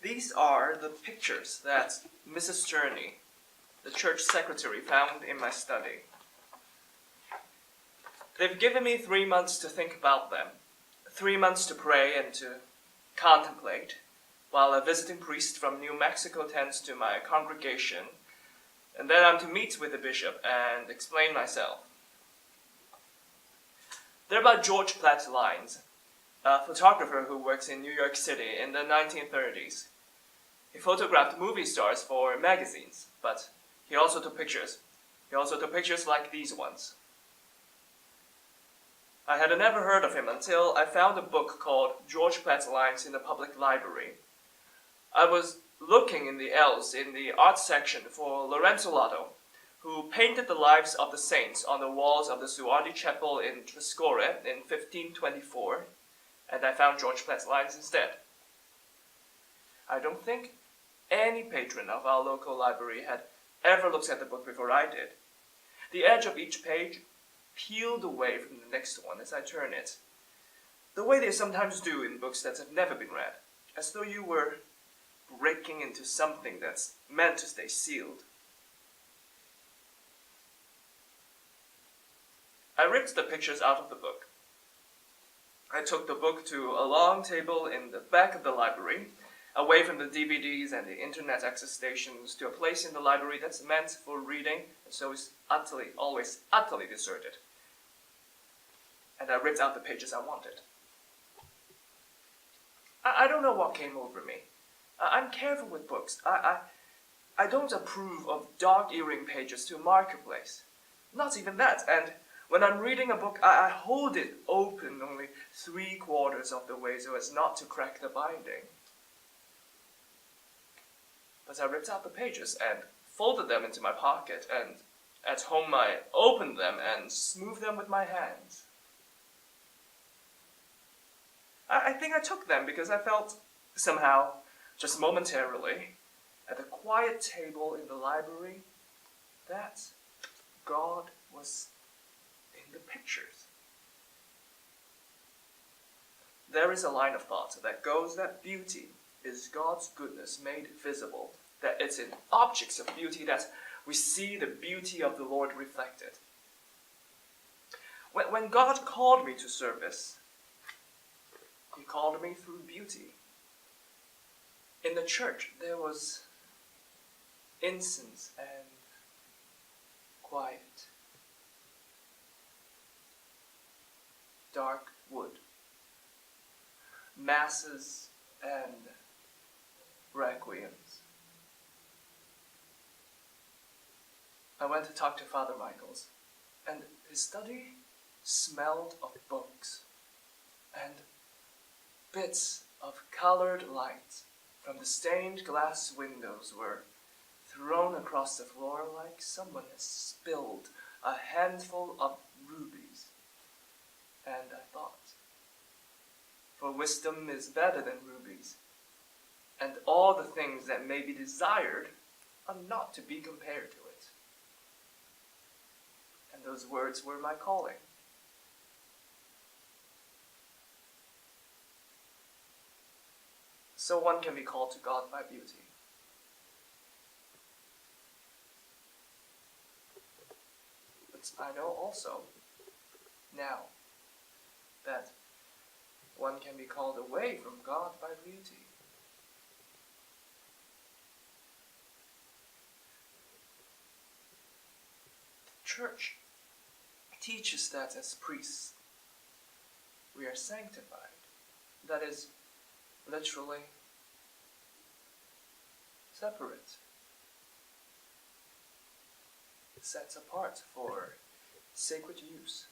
These are the pictures that Mrs. Journey, the church secretary, found in my study. They've given me 3 months to think about them, 3 months to pray and to contemplate, while a visiting priest from New Mexico tends to my congregation, and then I'm to meet with the bishop and explain myself. They're about George Platt Lyons, a photographer who works in New York City in the 1930s. He photographed movie stars for magazines, but he also took pictures. He also took pictures like these ones. I had never heard of him until I found a book called George Platt Lyons in the public library. I was looking in the L's in the art section for Lorenzo Lotto, who painted the lives of the saints on the walls of the Suardi Chapel in Trescore in 1524, and I found George Platt Lyons instead. I don't think any patron of our local library had ever looked at the book before I did. The edge of each page peeled away from the next one as I turn it, the way they sometimes do in books that have never been read, as though you were breaking into something that's meant to stay sealed. I ripped the pictures out of the book. I took the book to a long table in the back of the library, away from the DVDs and the internet access stations, to a place in the library that's meant for reading, and so is always utterly deserted. And I ripped out the pages I wanted. I don't know what came over me. I'm careful with books. I don't approve of dog-earing pages to a marketplace. Not even that. And when I'm reading a book, I hold it open only 3/4 of the way so as not to crack the binding. But I ripped out the pages and folded them into my pocket, and at home I opened them and smoothed them with my hands. I think I took them because I felt, somehow, just momentarily, at the quiet table in the library, that God was in the pictures. There is a line of thought that goes that beauty is God's goodness made visible, that it's in objects of beauty that we see the beauty of the Lord reflected. When God called me to service, He called me through beauty. In the church, there was incense and quiet. Dark wood. Masses and requiems. I went to talk to Father Michaels, and his study smelled of books and bits of colored light from the stained glass windows were thrown across the floor like someone has spilled a handful of rubies. And I thought, for wisdom is better than rubies, and all the things that may be desired are not to be compared to it. And those words were my calling. So one can be called to God by beauty. But I know also, now, that one can be called away from God by beauty. The church teaches that as priests, we are sanctified. That is, literally, separate, set apart for sacred use.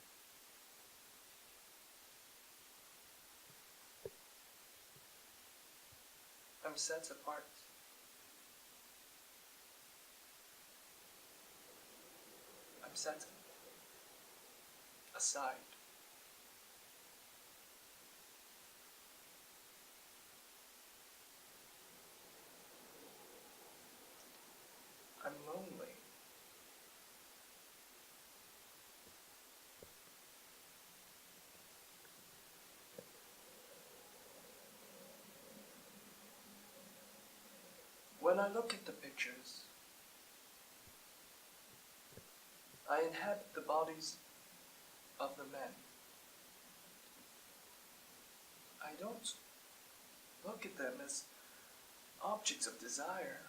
I'm set apart. I'm set aside. I'm lonely. When I look at the pictures, I inhabit the bodies of the men. I don't look at them as objects of desire.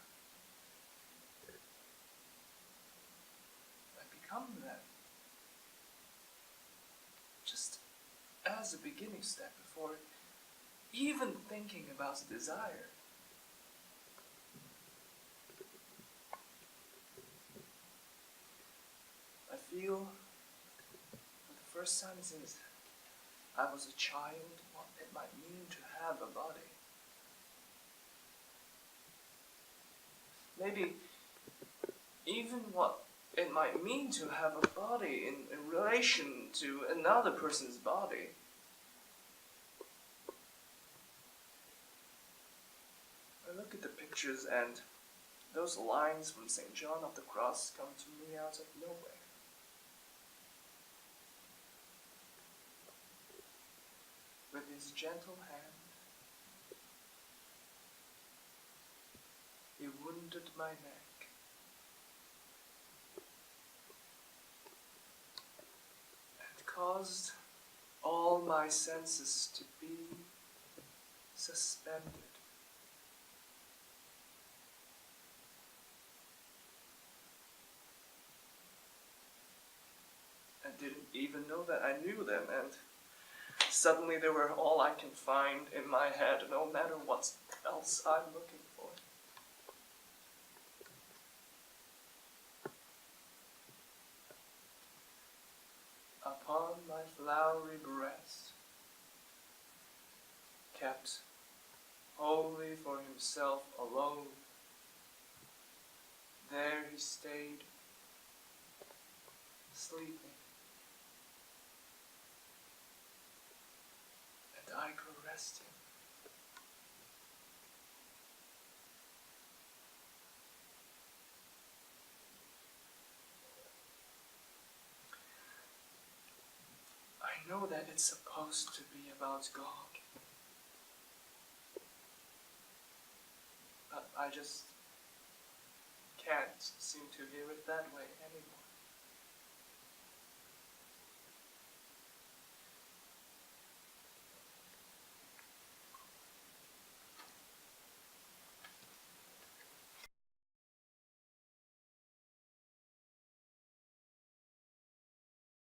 I become them, just as a beginning step before even thinking about desire. I feel for the first time since I was a child what it might mean to have a body. Maybe even what it might mean to have a body in relation to another person's body. I look at the pictures and those lines from St. John of the Cross come to me out of nowhere. With his gentle hand, he wounded my neck. And caused all my senses to be suspended. I didn't even know that I knew them, and suddenly they were all I can find in my head, no matter what else I'm looking for. Upon my flowery breast, kept wholly for himself alone, there he stayed, sleeping. And I caressed him. I know that it's supposed to be about God, but I just can't seem to hear it that way anymore.